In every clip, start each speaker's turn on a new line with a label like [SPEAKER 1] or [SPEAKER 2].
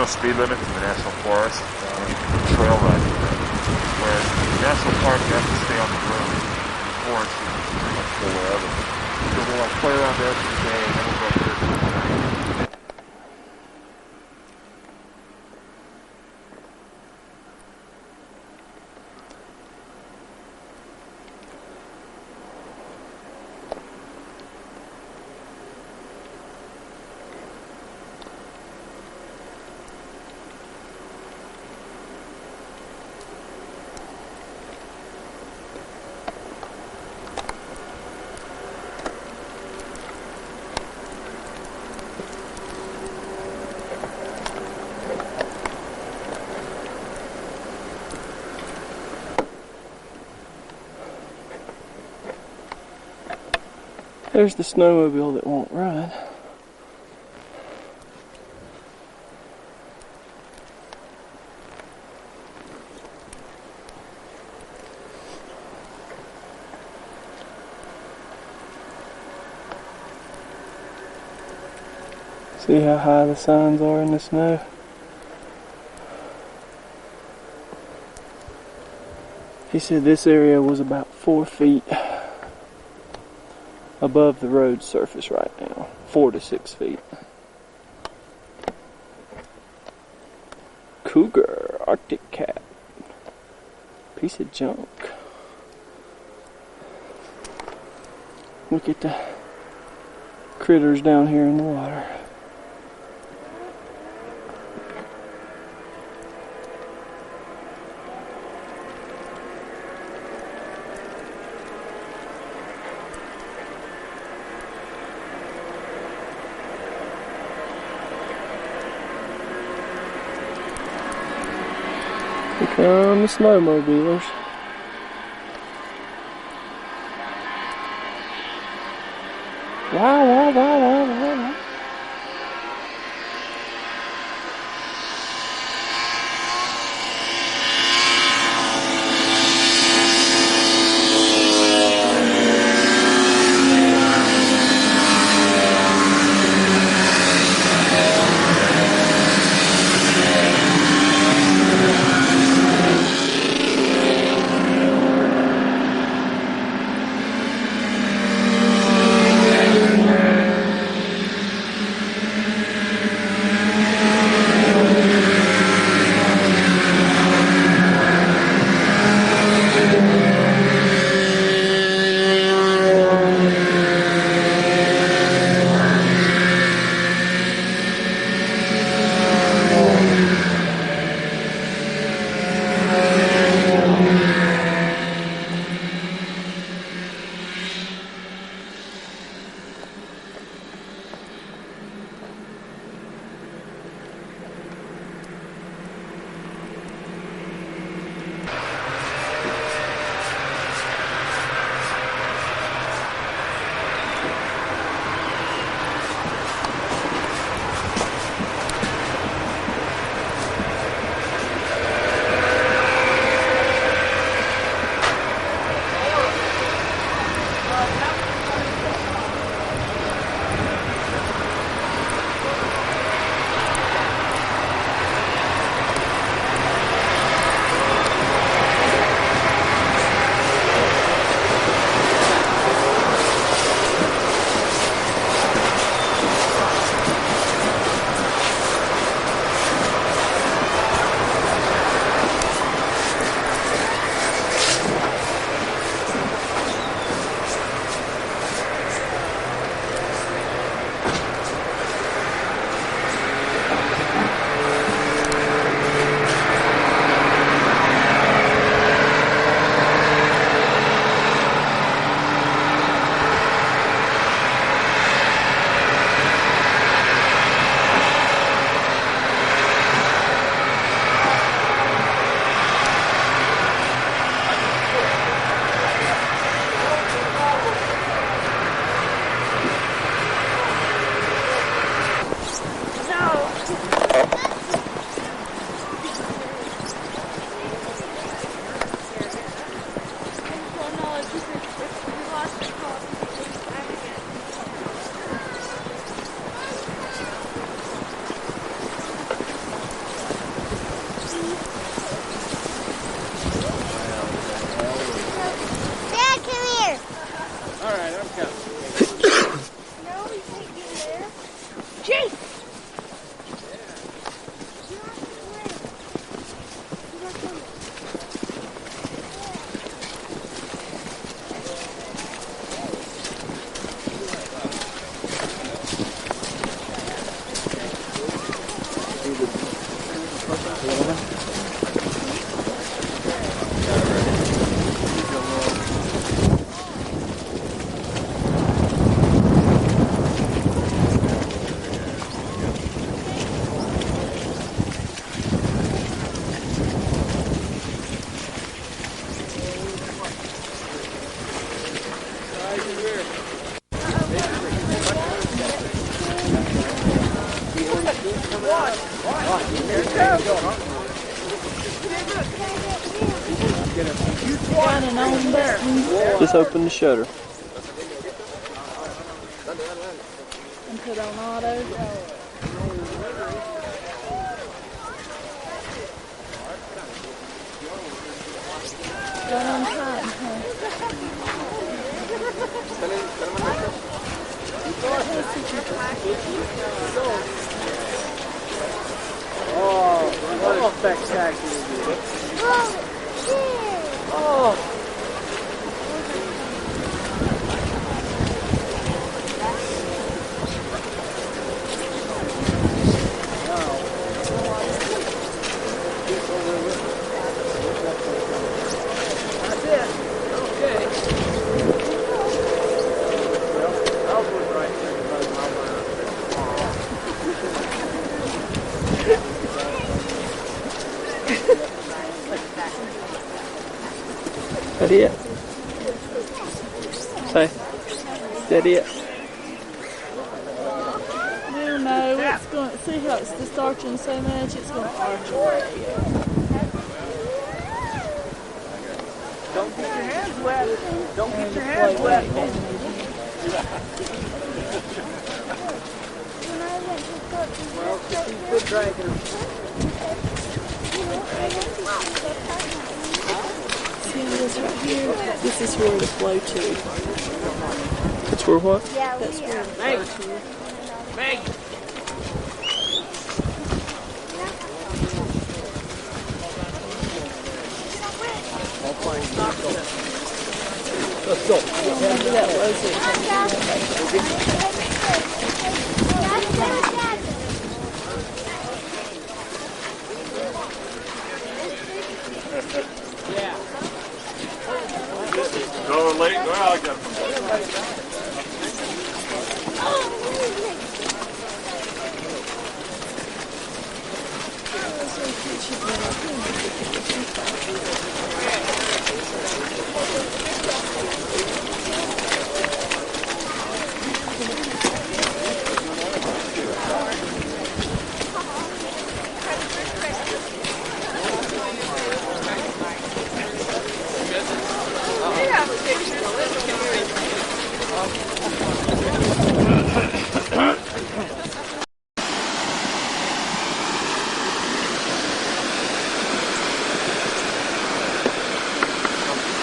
[SPEAKER 1] Speed limit to the national forest, and you can trail ride it. Whereas in the national park, you have to stay on the road. In the forest, you can pretty much go wherever. So we'll like play around there for the day, and then we'll go up there for the night.
[SPEAKER 2] There's the snowmobile that won't run. See how high the signs are in the snow? He said this area was about 4 feet above the road surface right now. 4 to 6 feet. Cougar, Arctic cat. Piece of junk. Look at the critters down here in the water. Here come the snowmobilers. Wow, wow, wow, wow, wow, wow.
[SPEAKER 3] Got an on button.
[SPEAKER 2] Just open the shutter.
[SPEAKER 3] And put on auto. Got on time, huh?
[SPEAKER 4] Oh, what a spectacular. Oh. That's it. Okay. Well, that was right there.
[SPEAKER 2] That it? Say, that it?
[SPEAKER 3] No, it's going. See how it's just arching so much. It's going to arch away.
[SPEAKER 4] Don't get your hands wet. Don't get your hands wet. Well, just quit dragging them.
[SPEAKER 3] See this right here? This is where the flow to.
[SPEAKER 2] That's where what?
[SPEAKER 3] That's where the flow to.
[SPEAKER 4] Meg. Let's go.
[SPEAKER 3] Maybe that was it.
[SPEAKER 4] Yeah.
[SPEAKER 1] Go late. Well, I got some.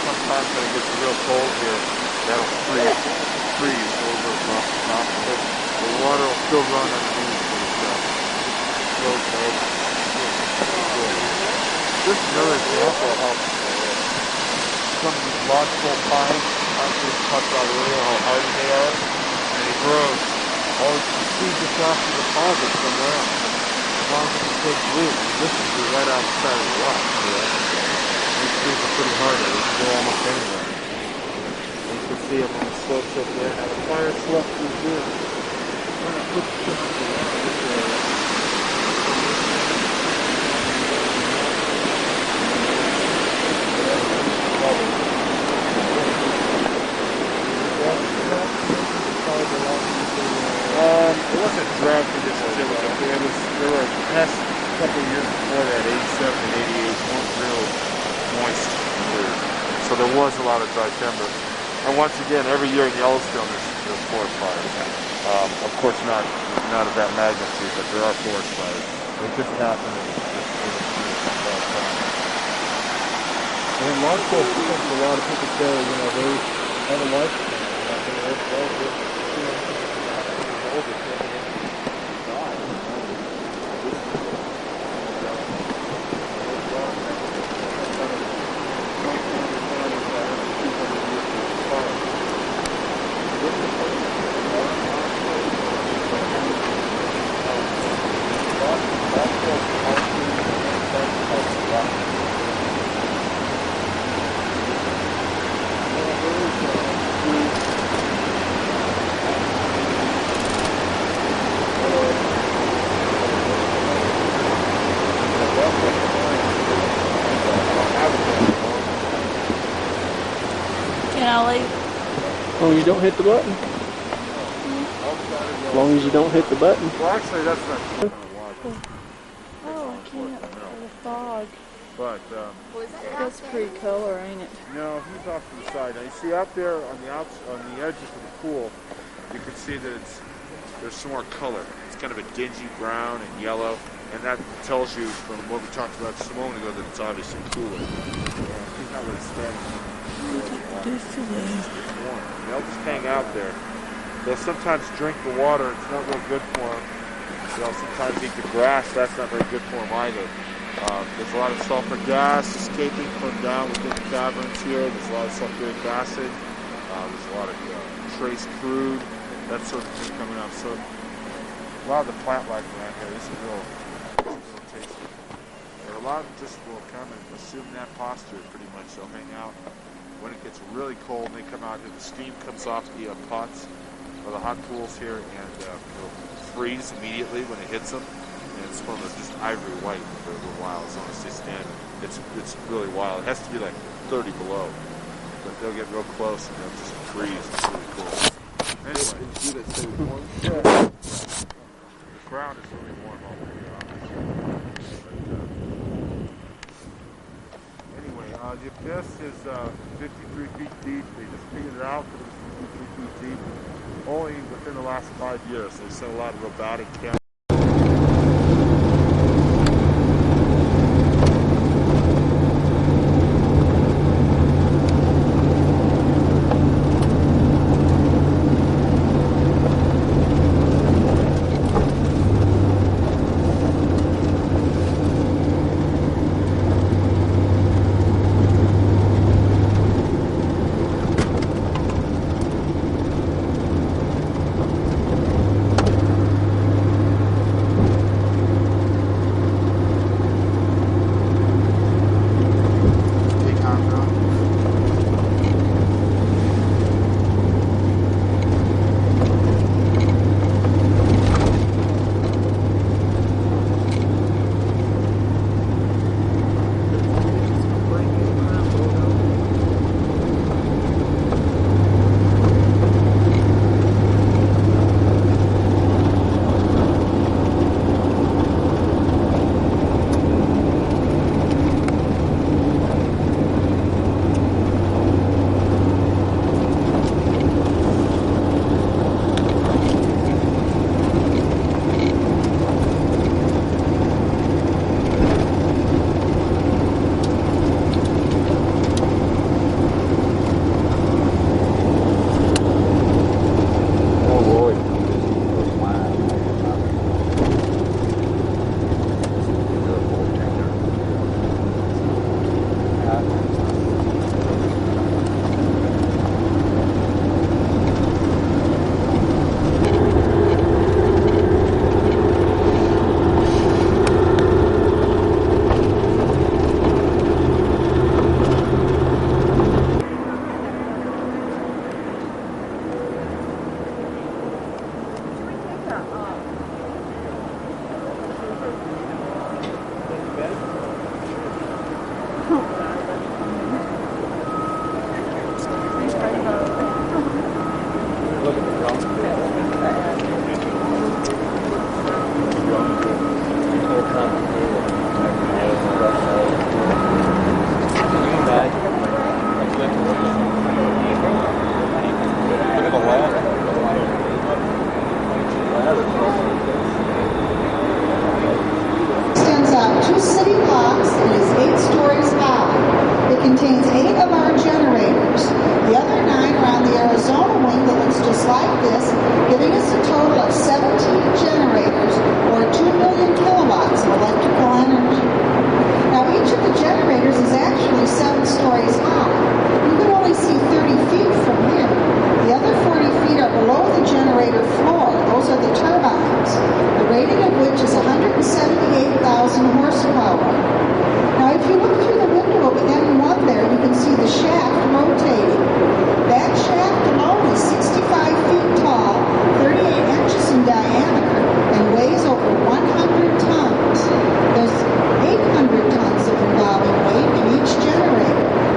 [SPEAKER 1] Sometimes when it gets real cold here, that'll freeze over across the top of it. The water will still run underneath, but it's so cold. This is another example of how some of these lodgepole pines aren't being cut by the way how hardy they are, and they grow. All the seeds just off the deposit somewhere else. As long as it can take root, this is right outside of the rock. These trees are pretty hard, they can go almost anywhere. You can see them on the slopes up there. Now the fire swept through here. When I put the stuff around this area, it wasn't drought conditions, there were past couple of years before that, 87 and 88, weren't real moist years. So there was a lot of dry timber. And once again, every year in Yellowstone there's forest fires. Of course not of that magnitude, but there are forest fires. They just happen in this time. And in lodgepole fields, a lot of people say, they have a lifespan.
[SPEAKER 3] Can I leave?
[SPEAKER 2] As long as you don't hit the button. As long as you don't hit the button.
[SPEAKER 1] Well, actually, that's not.
[SPEAKER 3] Oh, I can't for the fog.
[SPEAKER 1] But
[SPEAKER 3] That's pretty color, ain't it?
[SPEAKER 1] no, he's off to the side. Now you see out there on the edges of the pool, you can see that there's some more color. It's kind of a dingy brown and yellow, and that tells you from what we talked about just a moment ago that it's obviously cooler. He's not really standing. They'll just hang out there. They'll sometimes drink the water. It's not real good for them. They'll sometimes eat the grass. That's not very good for them either. There's a lot of sulfur gas escaping from down within the caverns here. There's a lot of sulfuric acid. There's a lot of trace crude, that sort of thing coming up. So a lot of the plant life around here, this is real tasty. And a lot of them just will come and assume that posture pretty much. They'll hang out. When it gets really cold, they come out here. The steam comes off the pots or the hot pools here, and it'll freeze immediately when it hits them. And it's formed of just ivory white for a little while, as long as they stand. It's really wild. It has to be like 30 below, but they'll get real close and they'll just freeze. It's really cool. Anyway, yeah. The ground is really warm all the way around. The abyss is 53 feet deep. They just figured it out because it was 53 feet deep. Only within the last 5 years. They sent a lot of robotic cameras.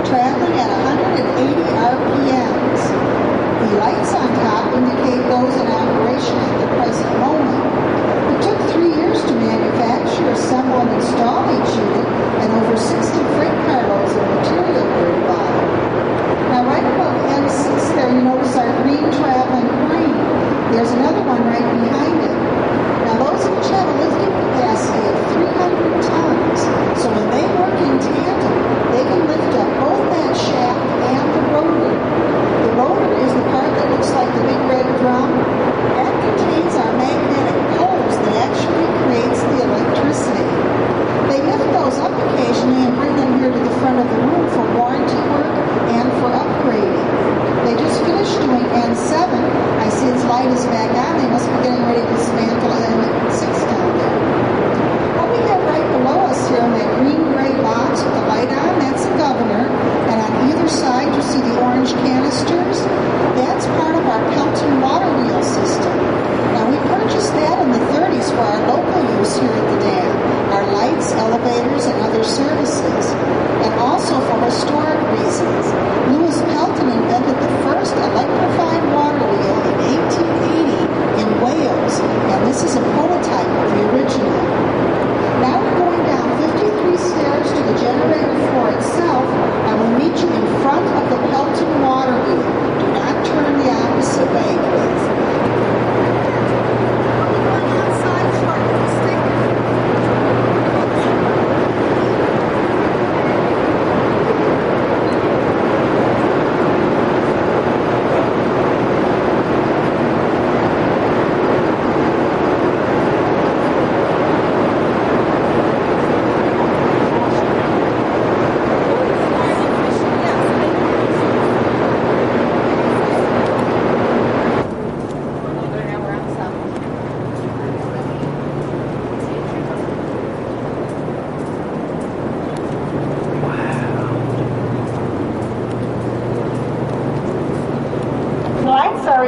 [SPEAKER 5] Traveling at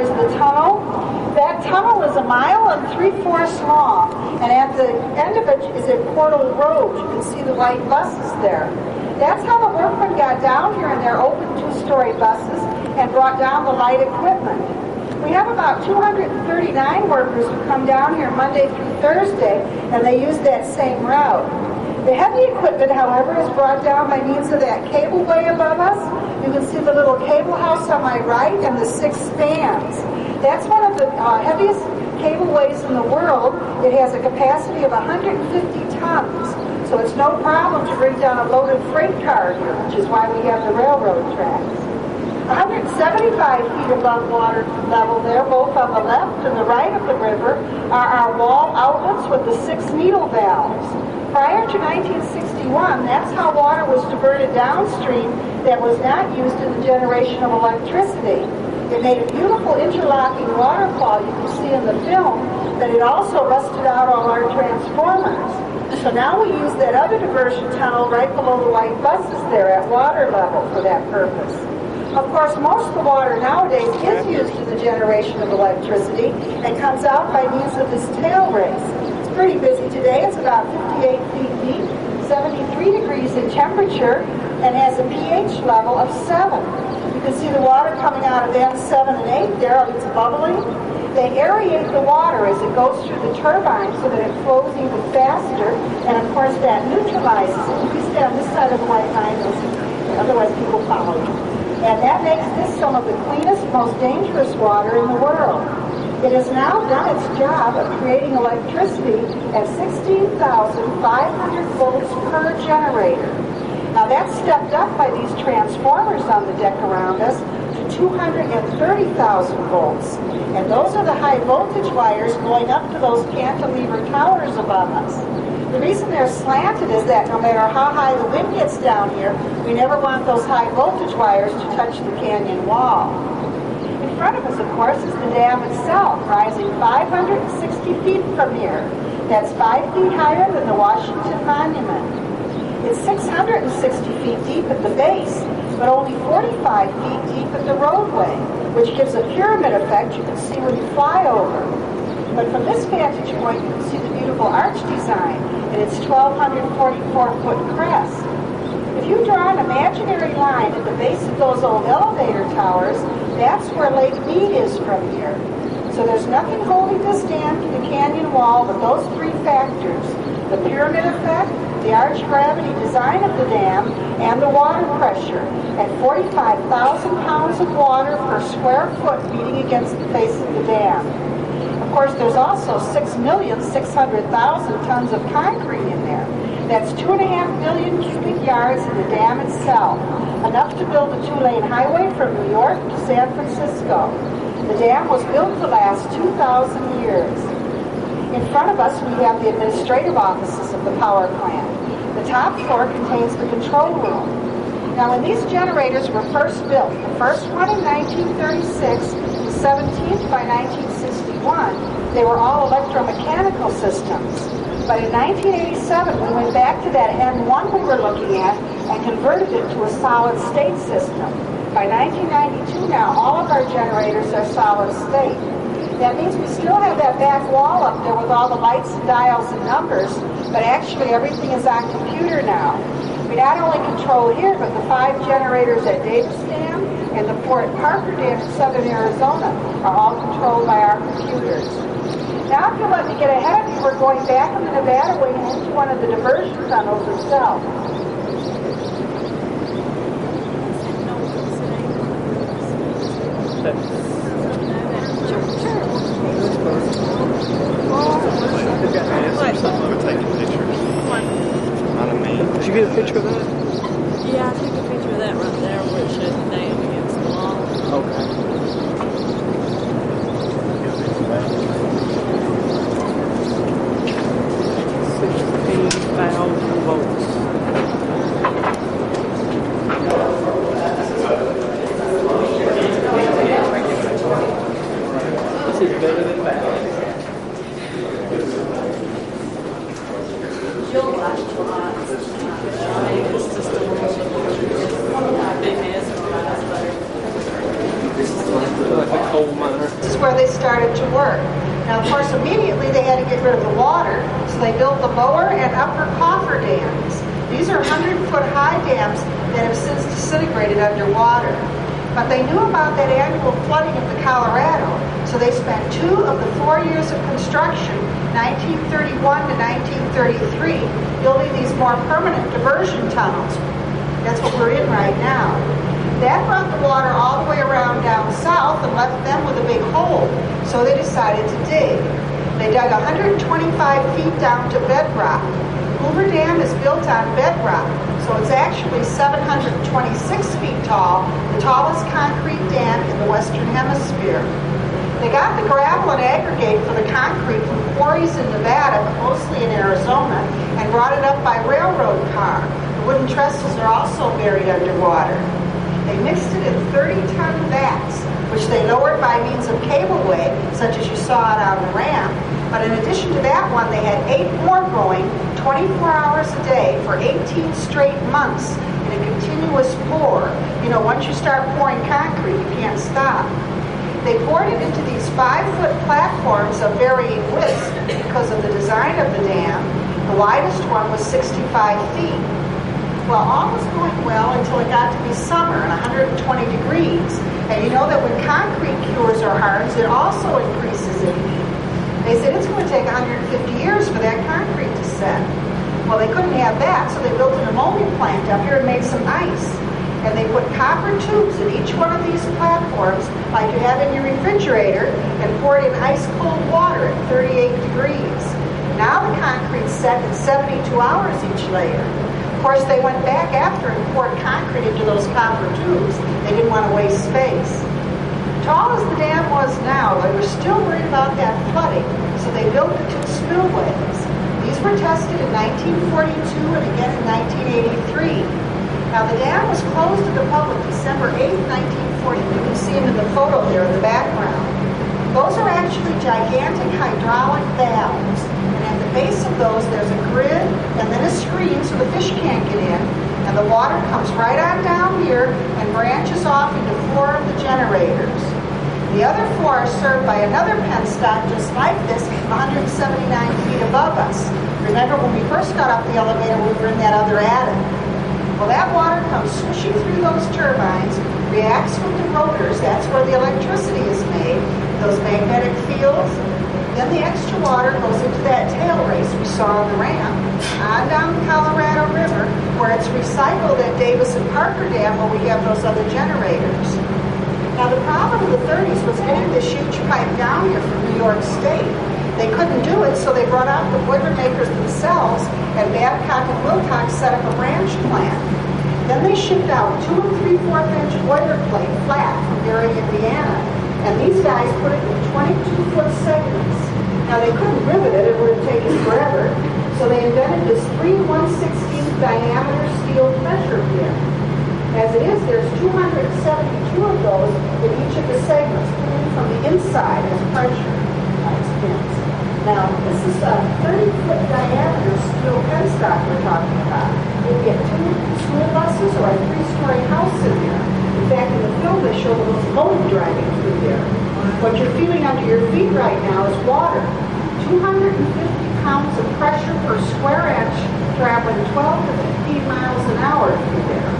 [SPEAKER 5] is the tunnel. That tunnel is 1 3/4 miles long, and at the end of it is a portal road. You can see the white buses there. That's how the workmen got down here in their open 2-story buses and brought down the light equipment. We have about 239 workers who come down here Monday through Thursday, and they use that same route. The heavy equipment, however, is brought down by means of that cableway above us. You can see the little cable house on my right and the 6 spans. That's one of the heaviest cableways in the world. It has a capacity of 150 tons, so it's no problem to bring down a loaded freight car here, which is why we have the railroad tracks. 175 feet above water level there, both on the left and the right of the river, are our wall outlets with the 6 needle valves. Prior to 1961, that's how water was diverted downstream that was not used in the generation of electricity. It made a beautiful interlocking waterfall you can see in the film, but it also rusted out all our transformers. So now we use that other diversion tunnel right below the white buses there at water level for that purpose. Of course, most of the water nowadays is used in the generation of electricity and comes out by means of this tail race. It's pretty busy today. It's about 58 feet deep, 73 degrees in temperature, and has a pH level of 7. You can see the water coming out of N 7 and 8 there. It's bubbling. They aerate the water as it goes through the turbine so that it flows even faster, and of course that neutralizes it. You can stay on this side of the white line, otherwise people follow you. And that makes this some of the cleanest, most dangerous water in the world. It has now done its job of creating electricity at 16,500 volts per generator. Now that's stepped up by these transformers on the deck around us to 230,000 volts. And those are the high voltage wires going up to those cantilever towers above us. The reason they're slanted is that no matter how high the wind gets down here, we never want those high voltage wires to touch the canyon wall. In front of us, of course, is the dam itself, rising 560 feet from here. That's 5 feet higher than the Washington Monument. It's 660 feet deep at the base, but only 45 feet deep at the roadway, which gives a pyramid effect you can see when you fly over. But from this vantage point, you can see the beautiful arch design and its 1,244-foot crest. If you draw an imaginary line at the base of those old elevator towers, that's where Lake Mead is from here. So there's nothing holding this dam to the canyon wall but those 3 factors: the pyramid effect, the arch gravity design of the dam, and the water pressure at 45,000 pounds of water per square foot beating against the face of the dam. Of course, there's also 6,600,000 tons of concrete in there. That's 2.5 million cubic yards in the dam itself, enough to build a 2-lane highway from New York to San Francisco. The dam was built to last 2,000 years. In front of us, we have the administrative offices of the power plant. The top floor contains the control room. Now, when these generators were first built, the first one in 1936, the 17th by 1961, they were all electromechanical systems. But in 1987, we went back to that N1 we were looking at and converted it to a solid-state system. By 1992 now, all of our generators are solid-state. That means we still have that back wall up there with all the lights and dials and numbers, but actually everything is on computer now. We not only control here, but the 5 generators at Davis Dam and the 4 at Parker Dam in southern Arizona are all controlled by our computers. Now, if you let me get ahead of you, we're going back in the Nevada wing into one of the diversion tunnels itself.
[SPEAKER 2] Did you get a picture of that?
[SPEAKER 3] Yeah, I took a picture of that right there where it shows the dam against the wall.
[SPEAKER 2] Okay. 16,000 volts. This is better than that.
[SPEAKER 5] started to work. Now, of course, immediately they had to get rid of the water, so they built the lower and upper coffer dams. These are 100-foot high dams that have since disintegrated underwater. But they knew about that annual flooding of the Colorado, so they spent 2 of the 4 years of construction, 1931 to 1933, building these more permanent diversion tunnels. That's what we're in right now. That brought the water all the way around down south and left them with a big hole, so they decided to dig. They dug 125 feet down to bedrock. Hoover Dam is built on bedrock, so it's actually 726 feet tall, the tallest concrete dam in the Western Hemisphere. They got the gravel and aggregate for the concrete from quarries in Nevada, but mostly in Arizona, and brought it up by railroad car. The wooden trestles are also buried underwater. They mixed it in 30-ton vats, which they lowered by means of cableway, such as you saw it on the ramp. But in addition to that one, they had 8 more going 24 hours a day for 18 straight months in a continuous pour. You know, once you start pouring concrete, you can't stop. They poured it into these 5-foot platforms of varying widths because of the design of the dam. The widest one was 65 feet. Well, all was going well until it got to be summer and 120 degrees. And you know that when concrete cures or hardens, it also increases in heat. They said it's going to take 150 years for that concrete to set. Well, they couldn't have that, so they built an ammonia plant up here and made some ice. And they put copper tubes in each one of these platforms, like you have in your refrigerator, and poured in ice-cold water at 38 degrees. Now the concrete's set in 72 hours each layer. Of course, they went back after and poured concrete into those copper tubes. They didn't want to waste space. Tall as the dam was now, they were still worried about that flooding, so they built the 2 spillways. These were tested in 1942 and again in 1983. Now, the dam was closed to the public December 8, 1940. You can see them in the photo there in the background. Those are actually gigantic hydraulic valves. And at the base of those, there's a grid and then a screen so the fish can't get in. And the water comes right on down here and branches off into 4 of the generators. The other 4 are served by another penstock just like this, 179 feet above us. Remember, when we first got up the elevator, we were in that other attic. Well, that water comes swishing through those turbines, reacts with the rotors, that's where the electricity is made, those magnetic fields. Then the extra water goes into that tail race we saw on the ramp, on down the Colorado River, where it's recycled at Davis and Parker Dam, where we have those other generators. Now, the problem in the 30s was getting this huge pipe down here from New York State. They couldn't do it, so they brought out the Boilermakers themselves, and Babcock and Wilcox set up a branch plant. Then they shipped out 2 3/4-inch boilerplate flat from Gary, Indiana, and these guys put it in 22-foot segments. Now, they couldn't rivet it, it would have taken forever, so they invented this 3 1/16 diameter steel pressure pin. As it is, there's 272 of those in each of the segments, pulling from the inside as pressure pins. Now, this is a 30-foot diameter steel penstock we're talking about. You get 2 school buses or a 3-story house in there. In fact, in the film, they show the locomotive driving through there. What you're feeling under your feet right now is water. 250 pounds of pressure per square inch, traveling 12 to 15 miles an hour through there.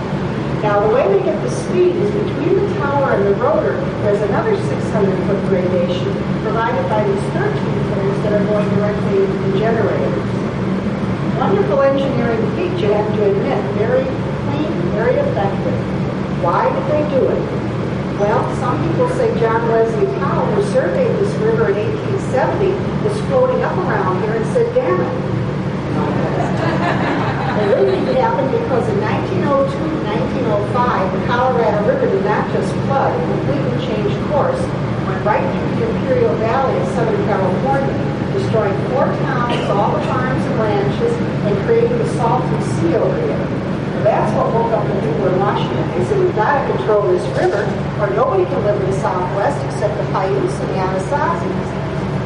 [SPEAKER 5] Now, the way they get the speed is between the tower and the rotor, there's another 600-foot gradation provided by these 13-footers that are going directly into the generators. Wonderful engineering feat, you have to admit. Very clean, very effective. Why did they do it? Well, some people say John Wesley Powell, who surveyed this river in 1870, was floating up around here and said, damn it. It really happened because in 1902 and 1905, the Colorado River did not just flood, it completely changed course, went right through the Imperial Valley of Southern California, destroying 4 towns, all the farms and ranches, and creating the salty sea over here. And that's what woke up the people in Washington. They said, we've got to control this river, or nobody can live in the Southwest except the Paiutes and the Anasazis.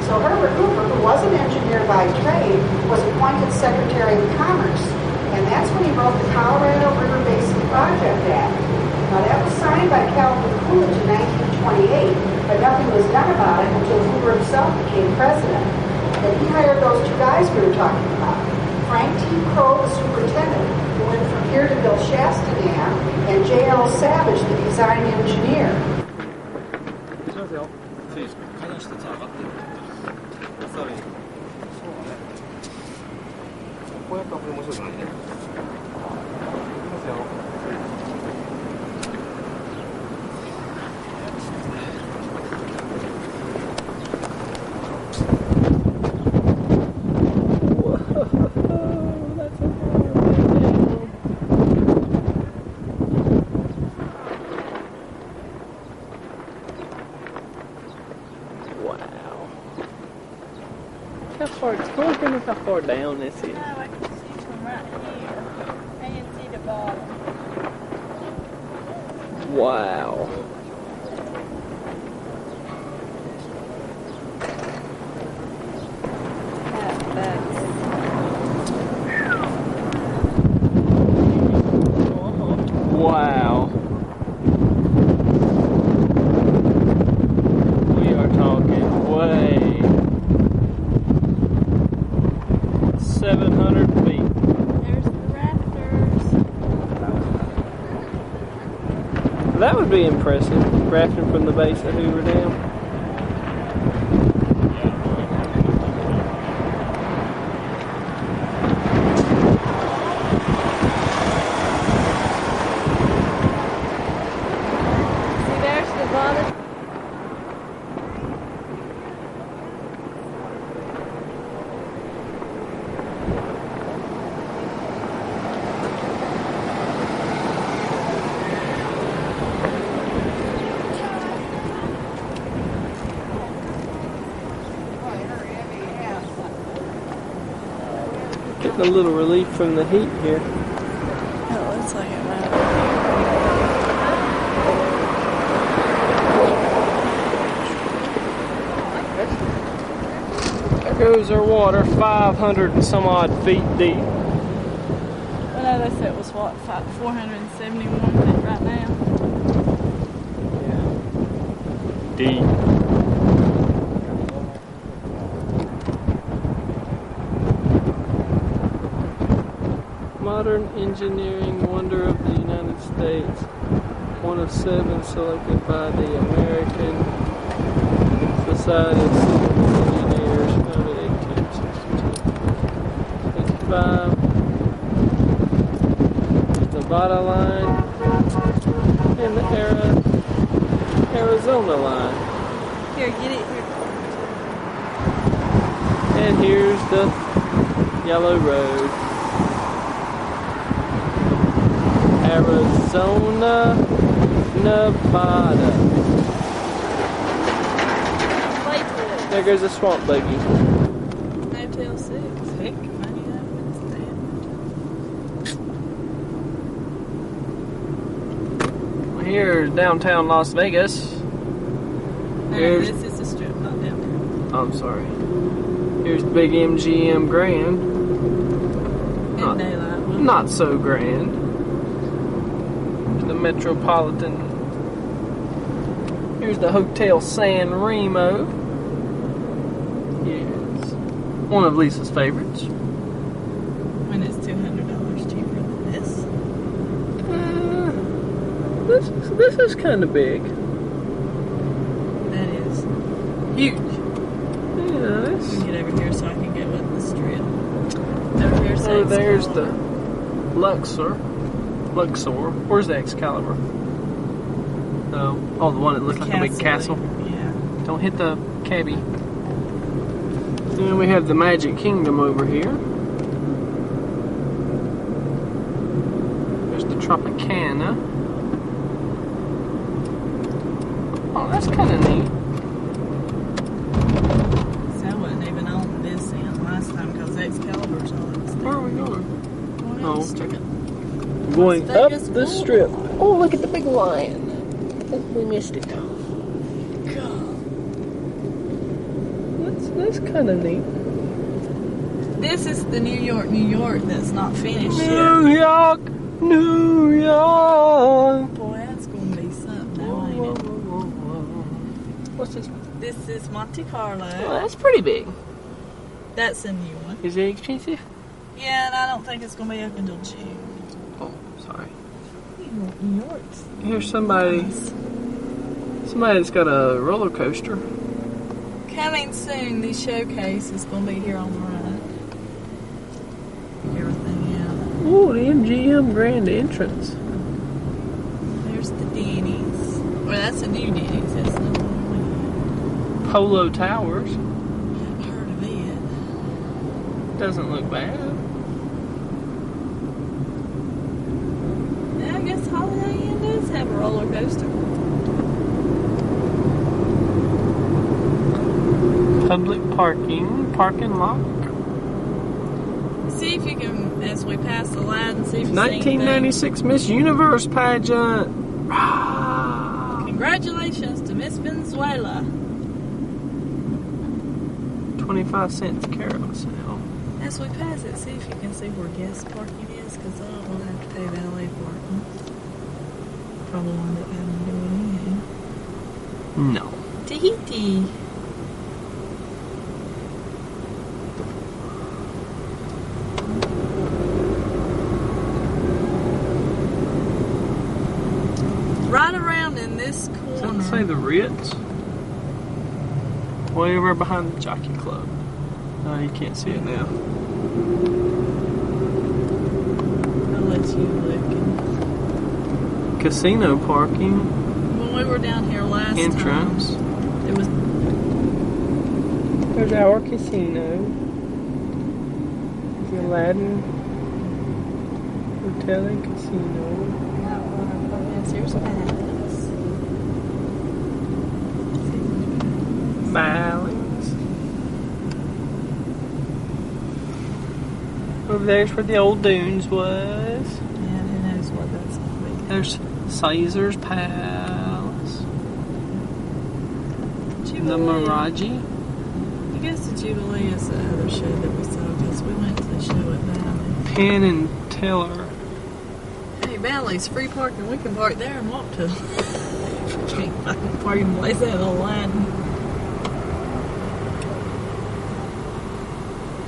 [SPEAKER 5] So Herbert Hoover, who was an engineer by trade, was appointed Secretary of Commerce. And that's when he wrote the Colorado River Basin Project Act. Now, that was signed by Calvin Coolidge moved in 1928, but nothing was done about it until Hoover himself became president. And he hired those two guys we were talking about. Frank T. Crow, the superintendent, who went from here to build Shasta Dam, and J.L. Savage, the design engineer.
[SPEAKER 2] How far, look at how far down this is.
[SPEAKER 3] No, I can see from right here. I can see the bottom.
[SPEAKER 2] Wow. Wow. We are talking way 700 feet.
[SPEAKER 3] There's the rafters.
[SPEAKER 2] That would be impressive, rafting from the base of Hoover Dam.
[SPEAKER 3] See, there's the bottom.
[SPEAKER 2] Getting a little relief from the heat here.
[SPEAKER 3] It looks like it might.
[SPEAKER 2] There goes our water, 500 and some odd feet deep.
[SPEAKER 3] Well, no, they said it was what, 471 feet right now.
[SPEAKER 2] Deep. Modern engineering wonder of the United States. One of 7 selected by the American Society of Civil Engineers, founded in 1862. 65. The Nevada line and the Arizona line.
[SPEAKER 3] Here, get it here.
[SPEAKER 2] And here's the yellow road. Arizona, Nevada. There goes a swamp buggy.
[SPEAKER 3] Motel 6. Heck, money that would
[SPEAKER 2] Here's downtown Las Vegas. Here's,
[SPEAKER 3] this is the strip, not downtown.
[SPEAKER 2] I'm sorry. Here's the big MGM Grand.
[SPEAKER 3] And daylight.
[SPEAKER 2] Not so grand. The Metropolitan. Here's the Hotel San Remo. Yes. One of Lisa's favorites.
[SPEAKER 3] And it's $200 cheaper than this.
[SPEAKER 2] This is kind of big.
[SPEAKER 3] That is.
[SPEAKER 2] Huge. Yeah,
[SPEAKER 3] Let me get over here so I can get with the strip. Over here, so
[SPEAKER 2] there's the Luxor. Where's the Excalibur? Oh, the one that looks like a big castle.
[SPEAKER 3] Yeah.
[SPEAKER 2] Don't hit the cabbie. Then we have the Magic Kingdom over here. There's the Tropicana. Oh, that's kind of neat.
[SPEAKER 3] So I wasn't even on this end last time because Excalibur's on it.
[SPEAKER 2] Where are we going?
[SPEAKER 3] Oh, strip.
[SPEAKER 2] Going
[SPEAKER 3] Las
[SPEAKER 2] up
[SPEAKER 3] Vegas
[SPEAKER 2] the strip. Oh, look at the big lion. We missed it. That's kind of neat.
[SPEAKER 3] This is the New York that's not finished yet.
[SPEAKER 2] New York.
[SPEAKER 3] Boy, that's gonna be something now, ain't it?
[SPEAKER 2] What's this?
[SPEAKER 3] This is Monte Carlo.
[SPEAKER 2] Oh, that's pretty big.
[SPEAKER 3] That's a new one.
[SPEAKER 2] Is it expensive?
[SPEAKER 3] Yeah, and I don't think it's going to be open until June.
[SPEAKER 2] Oh, sorry.
[SPEAKER 3] New York's.
[SPEAKER 2] Here's somebody that's got a roller coaster.
[SPEAKER 3] Coming soon, the showcase is going to be here on the run. Everything out.
[SPEAKER 2] Ooh, the MGM Grand Entrance.
[SPEAKER 3] There's the Denny's. Or that's a new Denny's. That's the one
[SPEAKER 2] Polo Towers.
[SPEAKER 3] we haven't heard of it.
[SPEAKER 2] Doesn't look bad.
[SPEAKER 3] Yeah, I guess Holiday Inn does have a roller coaster.
[SPEAKER 2] Public parking lot.
[SPEAKER 3] See if you can, as we pass the Aladdin, see if you see
[SPEAKER 2] 1996 Miss Universe pageant. Ah.
[SPEAKER 3] Congratulations to Miss Venezuela.
[SPEAKER 2] 25 cents carousel.
[SPEAKER 3] As we pass it, see if you can see where guest parking is, because I don't want to have to pay valet parking. Probably wind up having to do it anyhow.
[SPEAKER 2] No.
[SPEAKER 3] Tahiti. Right around in this
[SPEAKER 2] Does
[SPEAKER 3] corner.
[SPEAKER 2] it say the Ritz? Way over behind the Jockey Club. No, you can't see it now.
[SPEAKER 3] I'll let you look.
[SPEAKER 2] Casino parking.
[SPEAKER 3] When we were down here last
[SPEAKER 2] Entrance.
[SPEAKER 3] time, it was
[SPEAKER 2] There's our casino. The Aladdin Hotel and Casino.
[SPEAKER 3] not one of our plans. Here's Matt's.
[SPEAKER 2] Milings. Over there's where the old dunes was.
[SPEAKER 3] Yeah, who knows what that's going to be.
[SPEAKER 2] There's Caesar's Palace. The Miraji.
[SPEAKER 3] I guess the Jubilee is the other show that we saw, because we went to the show at Valley.
[SPEAKER 2] Penn and Teller.
[SPEAKER 3] Hey, Valley's free parking. We can park there and walk to fucking parking place at Aladdin.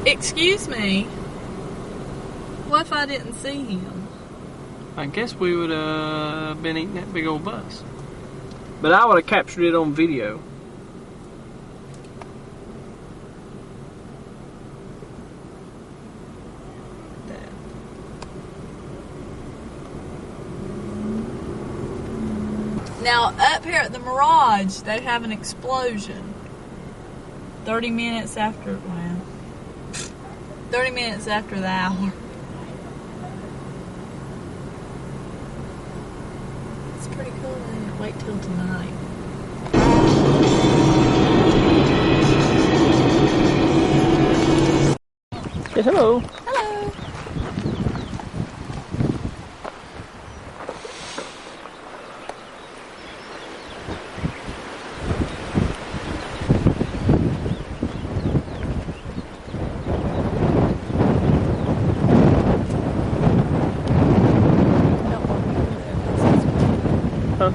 [SPEAKER 3] Excuse me. What if I didn't see him?
[SPEAKER 2] I guess we would have been eating that big old bus. But I would have captured it on video.
[SPEAKER 3] Now, up here at the Mirage, they have an explosion. 30 minutes after, well, 30 minutes after the hour. It's pretty cool. They wait till tonight.
[SPEAKER 2] Yeah, hello.
[SPEAKER 3] Hello.
[SPEAKER 2] Huh?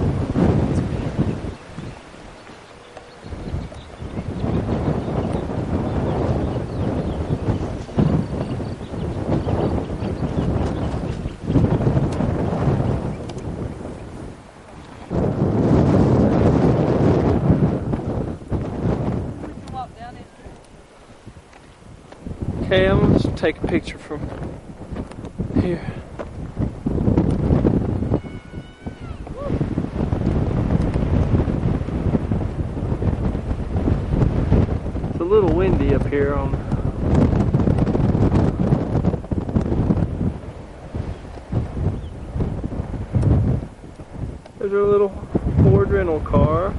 [SPEAKER 2] Okay, I'm going to take a picture from here. It's a little windy up here on. There's a little Ford rental car.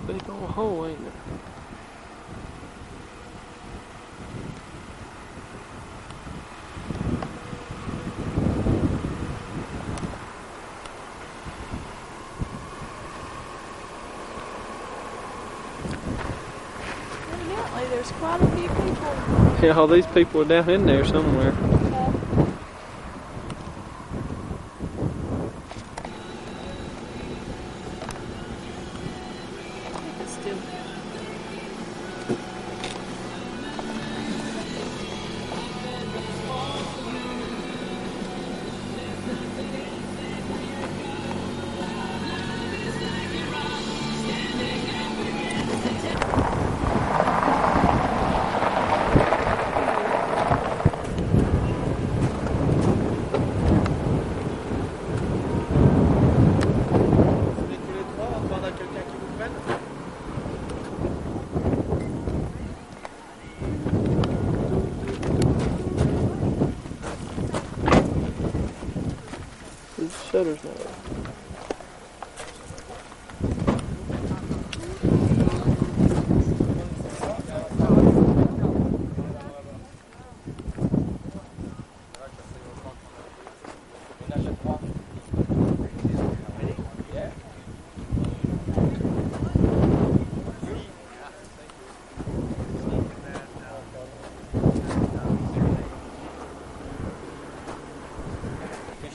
[SPEAKER 2] Big old hole, ain't it?
[SPEAKER 3] Evidently, there's quite a few people.
[SPEAKER 2] Yeah, all these people are down in there somewhere.
[SPEAKER 3] It's still
[SPEAKER 2] The shutter's not open.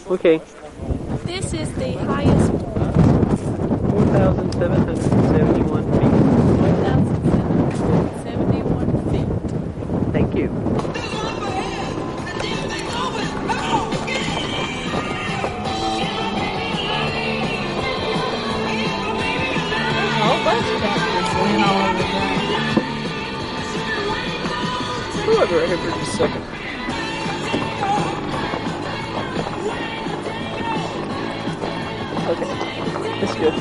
[SPEAKER 2] Okay,
[SPEAKER 3] This is the highest
[SPEAKER 2] 4,771 feet.
[SPEAKER 3] 1,771 feet.
[SPEAKER 2] Thank you.
[SPEAKER 3] A whole bunch of cactus laying all over the ground.
[SPEAKER 2] I'll be right here for just a second. Okay, that's good.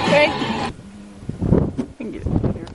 [SPEAKER 3] Okay.
[SPEAKER 2] You can get it from here.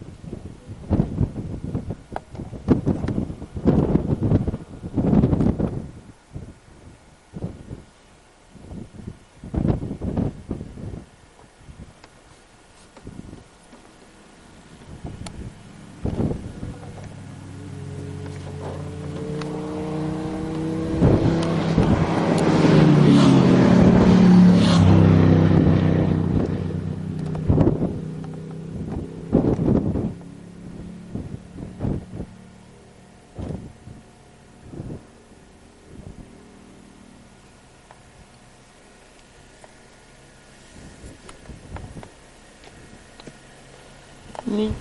[SPEAKER 2] Neat.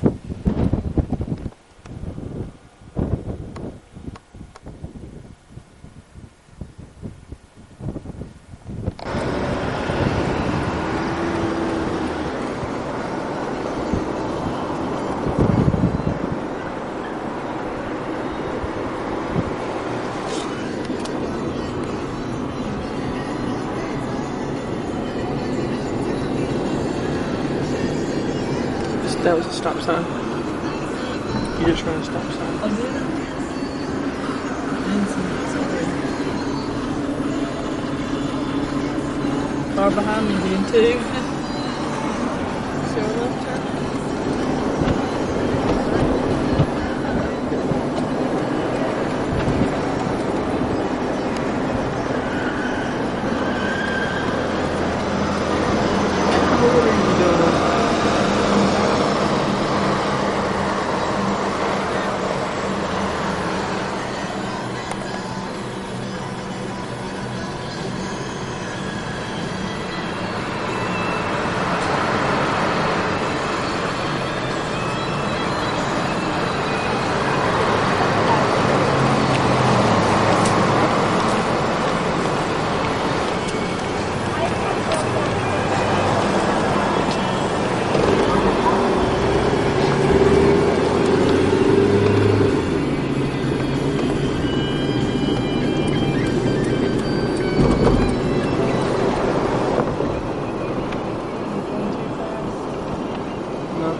[SPEAKER 2] That was a stop sign. You just ran a stop sign.
[SPEAKER 3] Oh, did it? I didn't see it, sorry. car behind me did too. So left her.
[SPEAKER 2] What are you doing? No.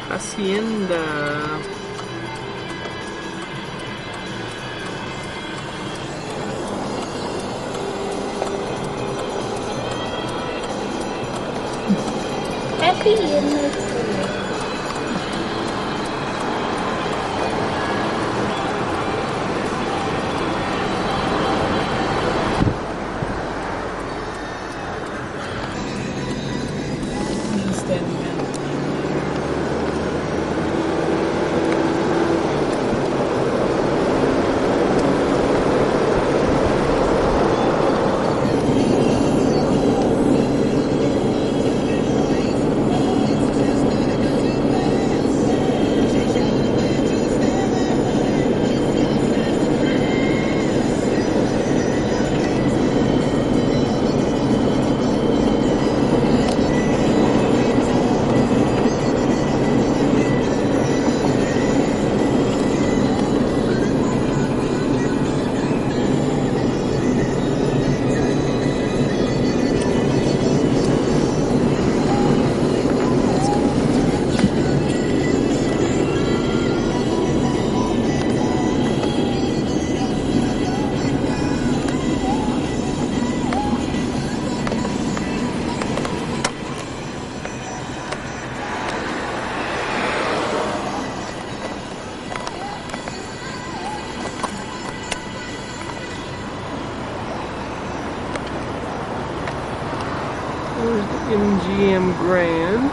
[SPEAKER 2] Hacienda.
[SPEAKER 6] Hacienda.
[SPEAKER 3] Standing out. There's the MGM Grand.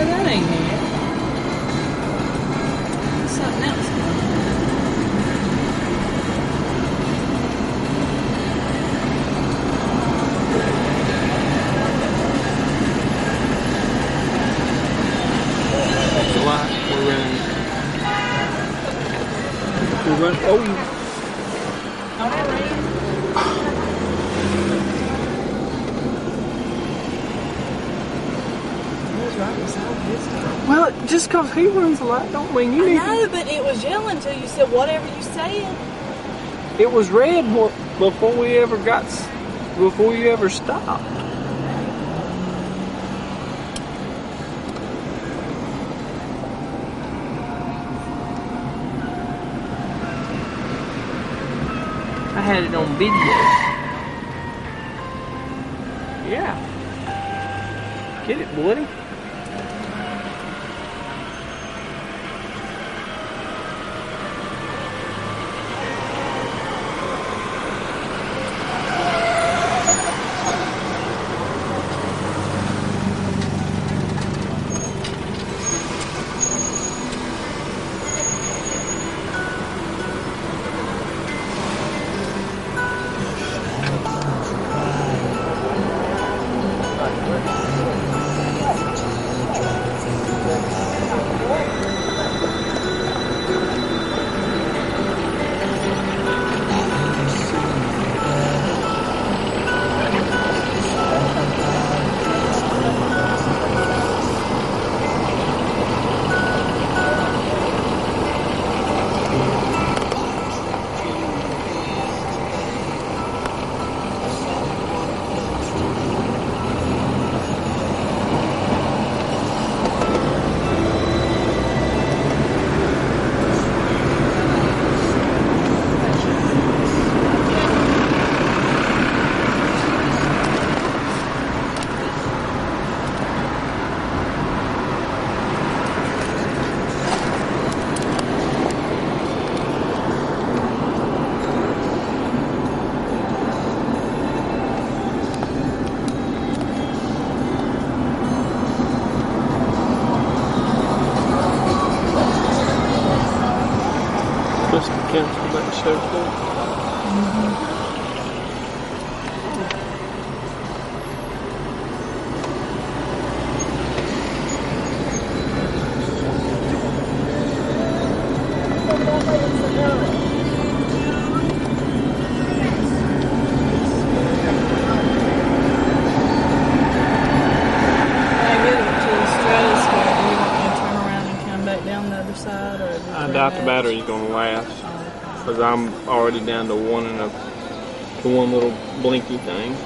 [SPEAKER 3] that ain't it. There's something else going on.
[SPEAKER 2] That's a lot. We're running. Oh. Well, just because he runs a light don't mean you need to.
[SPEAKER 3] No, but it was yellow until you said whatever you said.
[SPEAKER 2] It was red before we ever before you ever stopped. I had it on video. Yeah. Get it, Woody. Cancel that show too. I doubt the battery's gonna last because I'm already down to one little blinky thing.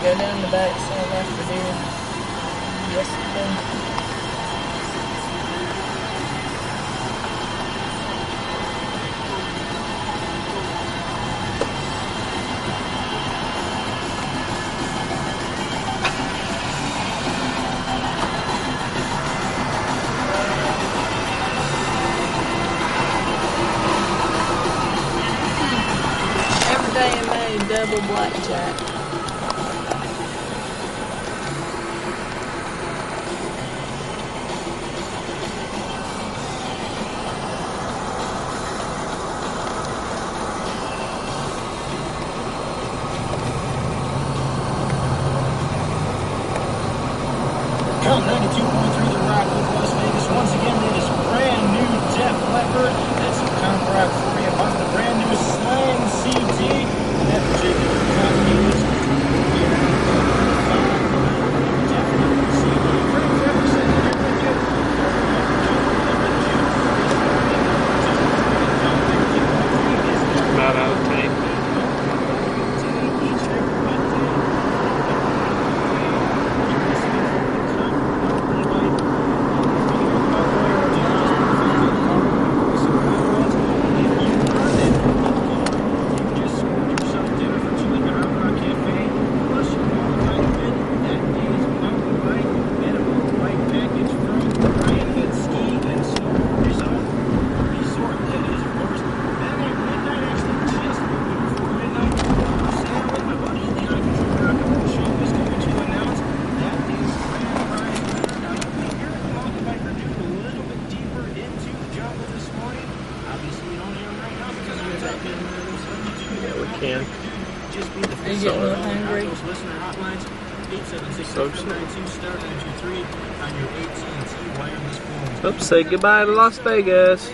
[SPEAKER 3] go down the back side like we did yesterday. Every day in May, double blackjack.
[SPEAKER 6] Count 92.3 The Rock of Las Vegas. Once again, it is brand new Def Leppard. That's some punk rock for you on the brand new Slang CD. That particular copy is Def Leppard CD. Pretty represented here with you.
[SPEAKER 2] About out of tank. Yeah, we can.
[SPEAKER 3] Are you getting a little hungry?
[SPEAKER 2] Oops, say goodbye to Las Vegas.